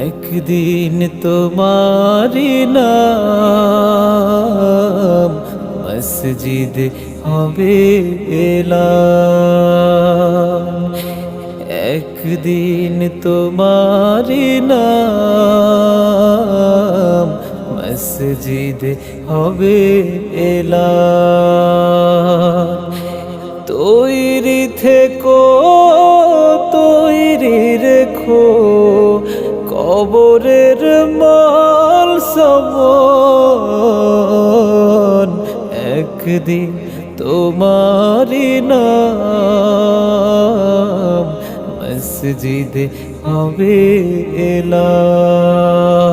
একদিন তোমারি নাম মসজিদ হবে এলাম। একদিন তোমারি নাম মসজিদ হবে এলাম। তৈরি থেকো, তৈরি রেখো কবরের মাল সামান। একদিন তোমারি নাম মসজিদ হবে এলাম।